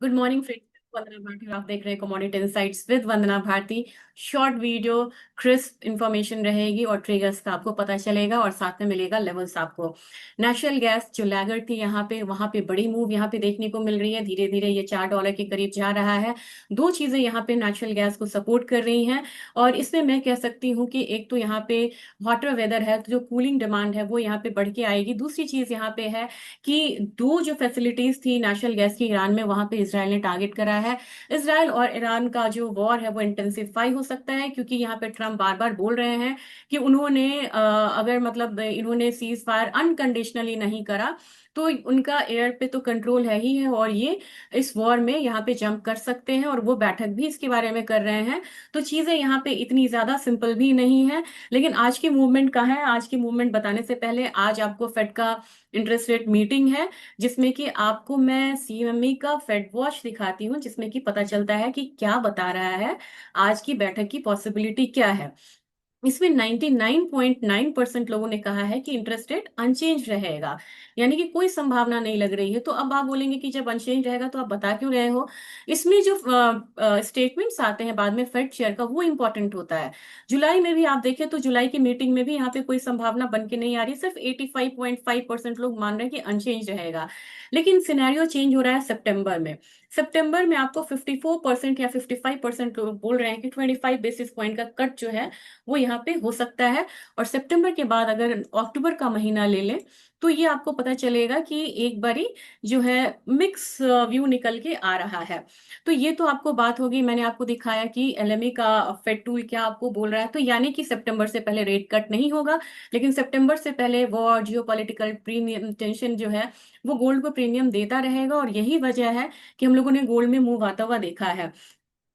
Good morning friends. Vandana Bharti और आप देख रहे हैं commodity insights with Vandana Bharti. Short video, crisp information रहेगी और ट्रिगर्स का आपको पता चलेगा और साथ में मिलेगा लेवल्स आपको। नेचुरल गैस जो लैगर थी यहाँ पे, वहां पे बड़ी मूव यहाँ पे देखने को मिल रही है। धीरे धीरे ये $4 के करीब जा रहा है। दो चीजें यहाँ पे नेचुरल गैस को सपोर्ट कर रही हैं और इसमें मैं कह सकती हूँ कि एक तो यहाँ पे हॉटर वेदर है, तो जो कूलिंग डिमांड है वो यहाँ पे बढ़ के आएगी। दूसरी चीज यहाँ पे है कि दो जो फैसिलिटीज थी नेशनल गैस की ईरान में, वहां पे इसराइल ने टारगेट करा है। इसराइल और ईरान का जो वॉर है वो इंटेंसिफाई हो सकता है, क्योंकि यहाँ पे ट्रम्प बार बार बोल रहे हैं कि उन्होंने अगर मतलब इन्होंने सीज फायर अनकंडीशनली नहीं करा तो उनका एयर पे तो कंट्रोल है ही है और ये इस वॉर में यहाँ पे जंप कर सकते हैं और वो बैठक भी इसके बारे में कर रहे हैं। तो चीजें यहाँ पे इतनी ज्यादा सिंपल भी नहीं है। लेकिन आज की मूवमेंट कहाँ है, आज की मूवमेंट बताने से पहले आज आपको फेड का इंटरेस्ट रेट मीटिंग है, जिसमें कि आपको मैं सीएमई का फेड वॉच दिखाती हूँ, जिसमें कि पता चलता है कि क्या बता रहा है, आज की बैठक की पॉसिबिलिटी क्या है। इसमें 99.9% लोगों ने कहा है कि इंटरेस्ट रेट अनचेंज रहेगा, यानी कि कोई संभावना नहीं लग रही है। तो अब आप बोलेंगे कि जब अनचेंज रहेगा तो आप बता क्यों रहे हो। इसमें जो स्टेटमेंट्स आते हैं बाद में फेड चेयर का, वो इंपॉर्टेंट होता है। जुलाई में भी आप देखें तो जुलाई की मीटिंग में भी यहाँ पे कोई संभावना बन के नहीं आ रही, सिर्फ 85.5% लोग मान रहे हैं कि अनचेंज रहेगा। लेकिन सिनेरियो चेंज हो रहा है सितंबर में। सितंबर में आपको 54% या 55% लोग बोल रहे हैं कि 25 बेसिस पॉइंट का कट जो है वो यहाँ पे हो सकता है। और सितंबर के बाद अगर अक्टूबर का महीना ले लें तो ये आपको पता चलेगा कि एक बारी जो है मिक्स व्यू निकल के आ रहा है। तो ये तो आपको बात होगी। मैंने आपको दिखाया कि एलएमई का फेड टूल क्या आपको बोल रहा है, तो यानी कि सितंबर से पहले रेट कट नहीं होगा। लेकिन सितंबर से पहले वॉर, जियोपॉलिटिकल प्रीमियम टेंशन जो है वो गोल्ड को प्रीमियम देता रहेगा और यही वजह है कि हम लोगों ने गोल्ड में मूव आता हुआ देखा है।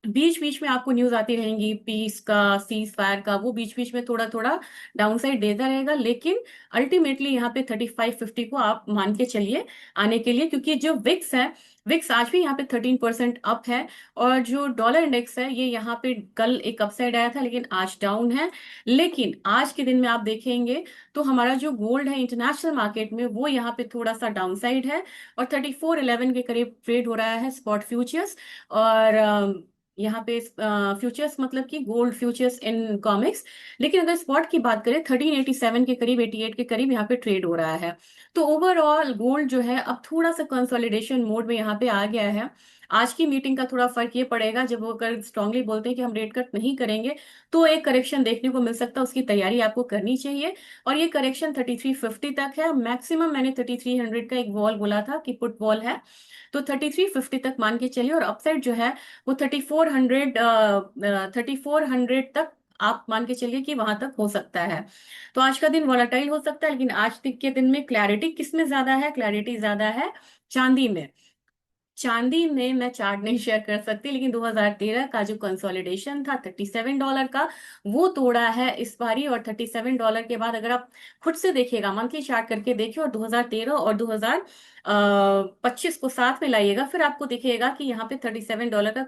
बीच बीच में आपको न्यूज आती रहेंगी पीस का, सीज फायर का, वो बीच बीच में थोड़ा थोड़ा डाउनसाइड देता रहेगा। लेकिन अल्टीमेटली यहाँ पे 35-50 को आप मान के चलिए आने के लिए, क्योंकि जो विक्स है, विक्स आज भी यहाँ पे 13% अप है। और जो डॉलर इंडेक्स है ये यहाँ पे कल एक अपसाइड आया था लेकिन आज डाउन है। लेकिन आज के दिन में आप देखेंगे तो हमारा जो गोल्ड है इंटरनेशनल मार्केट में वो यहाँ पे थोड़ा सा डाउनसाइड है और 3411 के करीब ट्रेड हो रहा है स्पॉट फ्यूचर्स। और यहाँ पे फ्यूचर्स मतलब कि गोल्ड फ्यूचर्स इन कॉमिक्स। लेकिन अगर स्पॉट की बात करें 1387 के करीब, 88 के करीब यहाँ पे ट्रेड हो रहा है। तो ओवरऑल गोल्ड जो है अब थोड़ा सा कंसोलिडेशन मोड में यहाँ पे आ गया है। आज की मीटिंग का थोड़ा फर्क ये पड़ेगा, जब वो अगर स्ट्रांगली बोलते हैं कि हम रेट कट नहीं करेंगे तो एक करेक्शन देखने को मिल सकता है, उसकी तैयारी आपको करनी चाहिए। और ये करेक्शन 3350 तक है मैक्सिमम। मैंने 3300 का एक वॉल बोला था कि पुट वॉल है, तो 3350 तक मान के चलिए। और अपसाइड जो है वो 3400 तक आप मान के चलिए कि वहां तक हो सकता है। तो आज का दिन वॉलेटाइल हो सकता है, लेकिन आज तक के दिन में क्लैरिटी किस में ज्यादा है, क्लैरिटी ज्यादा है चांदी में। चांदी में मैं चार्ट नहीं शेयर कर सकती, लेकिन 2013 का जो कंसोलिडेशन था $37 का, वो तोड़ा है इस बारी। और $37 के बाद अगर आप खुद से देखिएगा, मंथली चार्ट करके देखिए और 2013 और 2025 को साथ में लाइएगा, फिर आपको दिखेगा कि यहाँ पे $37 का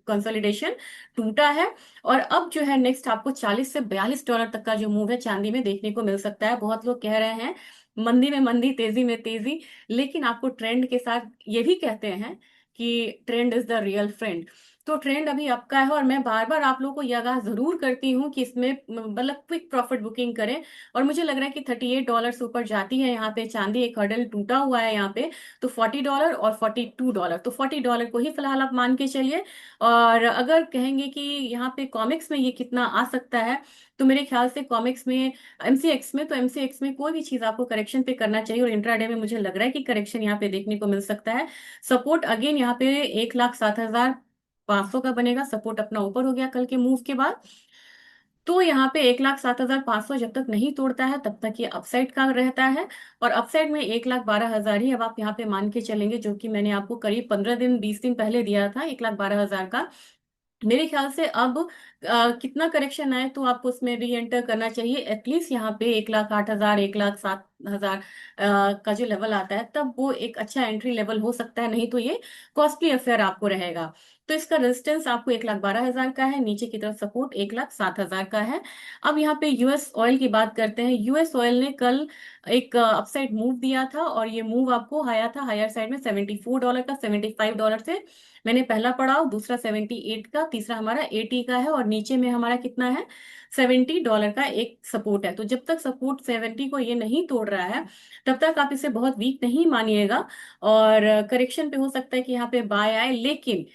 कंसोलिडेशन टूटा है। और अब जो है नेक्स्ट आपको $40 से $42 तक का जो मूव है चांदी में देखने को मिल सकता है। बहुत लोग कह रहे हैं मंदी में मंदी, तेजी में तेजी, लेकिन आपको ट्रेंड के साथ ये भी कहते हैं कि trend is the real friend. तो ट्रेंड अभी आपका है और मैं बार बार आप लोगों को यह आगाह जरूर करती हूँ कि इसमें मतलब क्विक प्रॉफिट बुकिंग करें। और मुझे लग रहा है कि $38 से ऊपर जाती है यहाँ पे चांदी, एक हर्डल टूटा हुआ है यहाँ पे। तो $40 और $42, तो $40 को ही फिलहाल आप मान के चलिए। और अगर कहेंगे कि यहाँ पे कॉमिक्स में ये कितना आ सकता है, तो मेरे ख्याल से कॉमिक्स में, एमसीएक्स में, तो एमसीएक्स में कोई भी चीज आपको करेक्शन पे करना चाहिए और इंट्राडे में मुझे लग रहा है कि करेक्शन यहाँ पे देखने को मिल सकता है। सपोर्ट अगेन यहाँ पे 1,07,500 का बनेगा। सपोर्ट अपना ऊपर हो गया कल के मूव के बाद। तो यहाँ पे 1,07,500 जब तक नहीं तोड़ता है तब तक ये अपसाइड का रहता है। और अपसाइड में 1,12,000 ही अब आप यहाँ पे मान के चलेंगे, जो कि मैंने आपको करीब 15 दिन 20 दिन पहले दिया था 1,12,000 का। मेरे ख्याल से अब कितना करेक्शन आए तो आपको उसमें री एंटर करना चाहिए। एटलीस्ट यहाँ पे 1,08,000, 1,07,000 7,000 का जो लेवल आता है, तब वो एक अच्छा एंट्री लेवल हो सकता है, नहीं तो ये कॉस्टली अफेयर आपको रहेगा। तो इसका रेजिस्टेंस आपको 1,12,000 का है, नीचे की तरफ सपोर्ट 1,07,000 का है। अब यहाँ पे यूएस ऑयल की बात करते हैं। यूएस ऑयल ने कल एक अपसाइड मूव दिया था, और ये मूव आपको आया था हायर साइड में $74 का, $75 से मैंने पहला पढ़ाओ, दूसरा 78 का, तीसरा हमारा 80 का है, और नीचे में हमारा कितना है, $70 का एक सपोर्ट है। तो जब तक सपोर्ट 70 को ये नहीं तोड़ रहा है, तब तक आप इसे बहुत वीक नहीं मानिएगा, और करेक्शन पे हो सकता है कि यहाँ पे बाय आए। लेकिन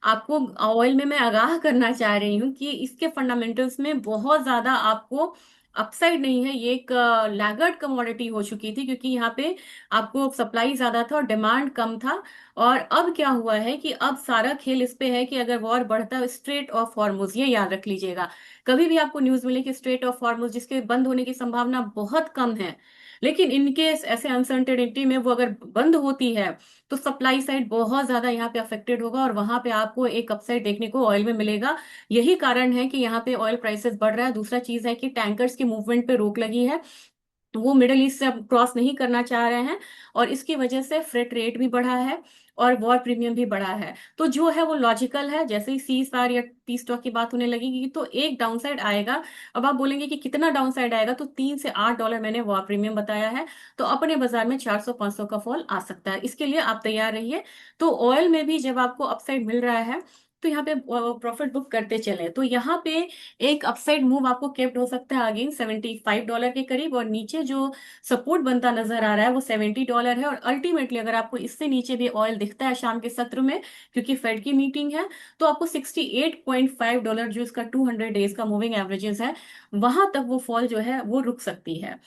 आपको ऑयल में मैं आगाह करना चाह रही हूँ कि इसके फंडामेंटल्स में बहुत ज्यादा आपको अपसाइड नहीं है। ये एक लैगर्ड कमोडिटी हो चुकी थी, क्योंकि यहाँ पे आपको सप्लाई ज्यादा था और डिमांड कम था। और अब क्या हुआ है कि अब सारा खेल इस पे है कि अगर वॉर बढ़ता है, स्ट्रेट ऑफ हॉर्मुज, ये याद रख लीजिएगा। कभी भी आपको न्यूज मिले कि स्ट्रेट ऑफ हॉर्मुज, जिसके बंद होने की संभावना बहुत कम है, लेकिन इनकेस ऐसे अनसर्टेनिटी में वो अगर बंद होती है, तो सप्लाई साइड बहुत ज्यादा यहाँ पे अफेक्टेड होगा, और वहां पे आपको एक अपसाइड देखने को ऑयल में मिलेगा। यही कारण है कि यहाँ पे ऑयल प्राइसेस बढ़ रहा है। दूसरा चीज है कि टैंकर्स की मूवमेंट पे रोक लगी है, वो मिडल ईस्ट से अब क्रॉस नहीं करना चाह रहे हैं, और इसकी वजह से फ्रेट रेट भी बढ़ा है और वॉर प्रीमियम भी बढ़ा है। तो जो है वो लॉजिकल है। जैसे ही सीज फायर या पीस टॉक की बात होने लगेगी, तो एक डाउनसाइड आएगा। अब आप बोलेंगे कि कितना डाउनसाइड आएगा, तो $3 से $8 मैंने वॉर प्रीमियम बताया है। तो अपने बाजार में 400-500 का फॉल आ सकता है, इसके लिए आप तैयार रहिए। तो ऑयल में भी जब आपको अपसाइड मिल रहा है, तो यहाँ पे प्रॉफिट बुक करते चले। तो यहाँ पे एक अपसाइड मूव आपको केप्ट हो सकता है अगेन $75 के करीब, और नीचे जो सपोर्ट बनता नजर आ रहा है वो $70 है। और अल्टीमेटली अगर आपको इससे नीचे भी ऑयल दिखता है शाम के सत्र में, क्योंकि फेड की मीटिंग है, तो आपको $68.5, जो इसका 200 डेज का मूविंग एवरेजेस है, वहां तक वो फॉल जो है वो रुक सकती है।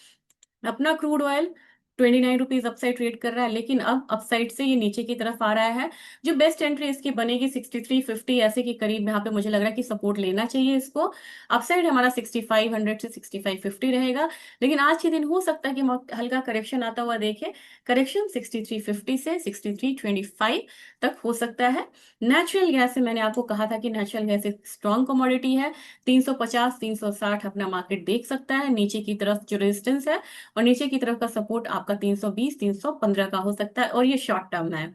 अपना क्रूड ऑयल ₹29 अपसाइड ट्रेड कर रहा है, लेकिन अब अपसाइड से ये नीचे की तरफ आ रहा है। जो बेस्ट एंट्री इसकी बनेगी 6350 ऐसे के करीब, यहाँ पे मुझे लग रहा है कि सपोर्ट लेना चाहिए इसको। अपसाइड हमारा 6500 से 6550 रहेगा। लेकिन आज के दिन हो सकता है कि हम हल्का करेक्शन आता हुआ देखे। करेक्शन 6350 से 6325 तक हो सकता है। नेचुरल गैस से मैंने आपको कहा था कि नेचुरल गैस एक स्ट्रॉन्ग कमोडिटी है। 350 360 अपना मार्केट देख सकता है। नीचे की तरफ जो रेजिस्टेंस है, और नीचे की तरफ का सपोर्ट आपका 320 315 का हो सकता है, और ये शॉर्ट टर्म है।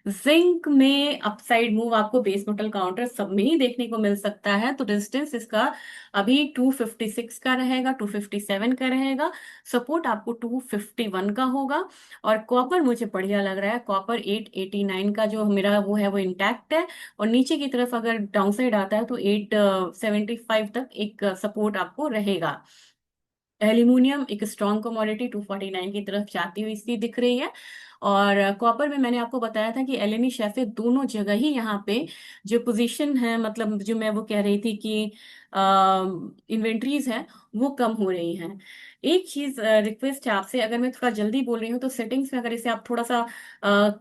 जिंक में अपसाइड मूव आपको बेस मेटल काउंटर सब में ही देखने को मिल सकता है। तो रेजिस्टेंस इसका अभी 256 का रहेगा, 257 का रहेगा। सपोर्ट आपको 251 का होगा। और कॉपर मुझे बढ़िया लग रहा है। कॉपर 889 का जो मेरा वो है वो इंटैक्ट है, और नीचे की तरफ अगर डाउनसाइड आता है तो 875 तक एक सपोर्ट आपको रहेगा। एल्यूमिनियम एक स्ट्रॉन्ग कमोडिटी 249 की तरफ जाती हुई इसकी दिख रही है। और कॉपर में मैंने आपको बताया था कि एलएमई शेफे दोनों जगह ही यहाँ पे जो पोजीशन है, मतलब जो मैं वो कह रही थी कि इन्वेंट्रीज है वो कम हो रही हैं। एक चीज रिक्वेस्ट है आपसे, अगर मैं थोड़ा जल्दी बोल रही हूँ तो सेटिंग्स में अगर इसे आप थोड़ा सा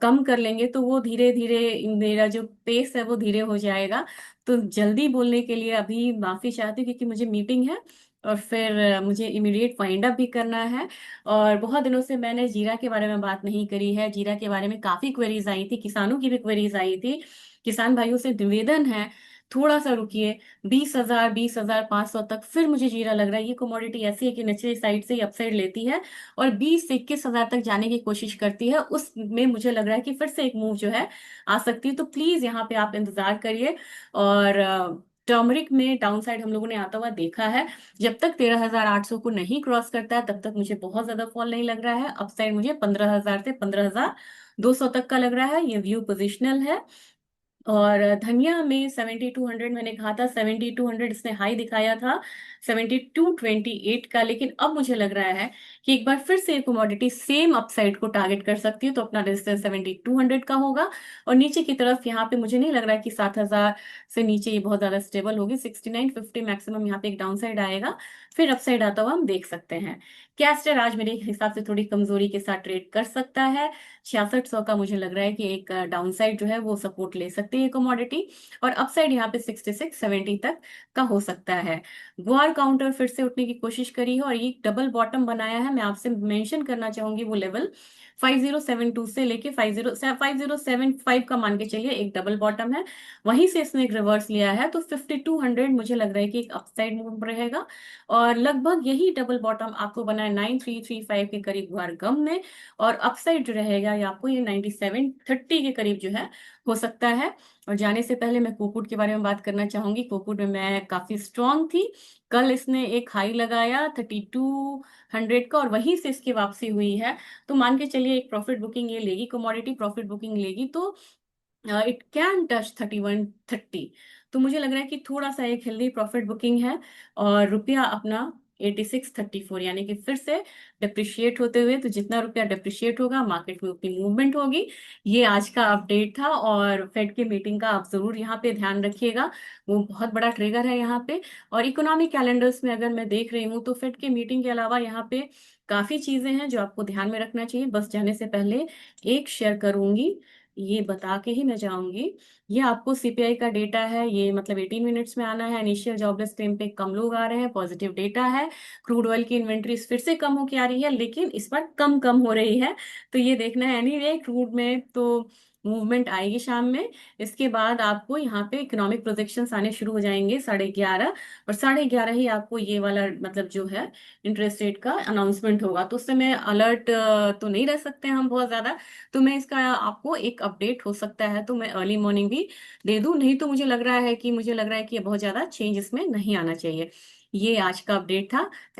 कम कर लेंगे, तो वो धीरे धीरे मेरा जो पेस है वो धीरे हो जाएगा। तो जल्दी बोलने के लिए अभी माफी चाहती हूँ, क्योंकि मुझे मीटिंग है, और फिर मुझे इमीडिएट वाइंड अप भी करना है। और बहुत दिनों से मैंने जीरा के बारे में बात नहीं करी है। जीरा के बारे में काफी क्वेरीज आई थी, किसानों की भी क्वेरीज आई थी। किसान भाइयों से निवेदन है, थोड़ा सा रुकिए। 20,000 20,500 तक फिर मुझे जीरा लग रहा है ये कमोडिटी ऐसी है कि निचली साइड से ही अपसाइड लेती है, और 20 से 21,000 तक जाने की कोशिश करती है। उसमें मुझे लग रहा है कि फिर से एक मूव जो है आ सकती है। तो प्लीज यहाँ पे आप इंतजार करिए। और टर्मरिक में डाउनसाइड हम लोगों ने आता हुआ देखा है। जब तक 13,800 को नहीं क्रॉस करता है, तब तक मुझे बहुत ज्यादा फॉल नहीं लग रहा है। अपसाइड मुझे 15,000 से 15,200 तक का लग रहा है। ये व्यू पोजिशनल है। और धनिया में 7200 मैंने कहा था, 7200 इसने हाई दिखाया था 7228 का। लेकिन अब मुझे लग रहा है कि एक बार फिर से कमोडिटी सेम अपसाइड को टारगेट कर सकती है। तो अपना रेजिस्टेंस 7200 का होगा। और नीचे की तरफ यहाँ पे मुझे नहीं लग रहा है कि 7,000 से नीचे ये बहुत ज्यादा स्टेबल होगी। 6950 मैक्सिमम यहाँ पे एक डाउन साइड आएगा, फिर अपसाइड आता हुआ हम देख सकते हैं। कैस्टर आज मेरे हिसाब से थोड़ी कमजोरी के साथ ट्रेड कर सकता है। 6600 का मुझे लग रहा है कि एक डाउन साइड जो है वो सपोर्ट ले सकती है कमोडिटी। और अपसाइड यहाँ पे 6670 तक का हो सकता है। ग्वार काउंटर फिर से उठने की कोशिश करी है और ये डबल बॉटम बनाया है। मैं आपसे मेंशन करना चाहूंगी वो लेवल 5072 से लेके 5075 का मान के चलिए एक डबल बॉटम है। वहीं से इसने एक रिवर्स लिया है, तो 5200 मुझे लग रहा है कि एक अपसाइड मूव रहेगा। और लगभग यही डबल बॉटम आपको बना है 9335 के करीब गम में, और अपसाइड जो रहेगा ये आपको ये 9730 के करीब जो है हो सकता है। और जाने से पहले मैं कोकुड के बारे में बात करना चाहूंगी। कोकुड में मैं काफी स्ट्रांग थी। कल इसने एक हाई लगाया 3200 का और वहीं से इसकी वापसी हुई है। तो मान के चलिए एक प्रॉफिट बुकिंग ये लेगी, कमोडिटी प्रॉफिट बुकिंग लेगी, तो इट कैन टच 3130। तो मुझे लग रहा है कि थोड़ा सा एक हेल्दी प्रॉफिट बुकिंग है। और रुपया अपना 8634 यानी कि फिर से डिप्रिशिएट होते हुए, तो जितना रुपया डिप्रिशिएट होगा मार्केट में उतनी मूवमेंट होगी। ये आज का अपडेट था। और फेड की मीटिंग का आप जरूर यहाँ पे ध्यान रखिएगा, वो बहुत बड़ा ट्रिगर है यहाँ पे। और इकोनॉमिक कैलेंडर्स में अगर मैं देख रही हूँ तो फेड की मीटिंग के अलावा यहाँ पे काफी चीजें हैं जो आपको ध्यान में रखना चाहिए। बस जाने से पहले एक शेयर करूंगी, ये बता के ही मैं जाऊंगी। ये आपको सीपीआई का डेटा है, ये मतलब 18 मिनट्स में आना है। इनिशियल जॉबलेस क्लेम पे कम लोग आ रहे हैं, पॉजिटिव डेटा है। क्रूड ऑयल की इन्वेंट्री फिर से कम होके आ रही है, लेकिन इस बार कम कम हो रही है। तो ये देखना है एनीवे क्रूड में तो मूवमेंट आएगी शाम में। इसके बाद आपको यहाँ पे इकोनॉमिक प्रोजेक्शंस आने शुरू हो जाएंगे 11:30, और 11:30 ही आपको ये वाला मतलब जो है इंटरेस्ट रेट का अनाउंसमेंट होगा। तो उस समय अलर्ट तो नहीं रह सकते हम बहुत ज्यादा। तो मैं इसका आपको एक अपडेट हो सकता है तो मैं अर्ली मॉर्निंग भी दे दूं, नहीं तो मुझे लग रहा है कि ये बहुत ज्यादा चेंज इसमें नहीं आना चाहिए। ये आज का अपडेट था।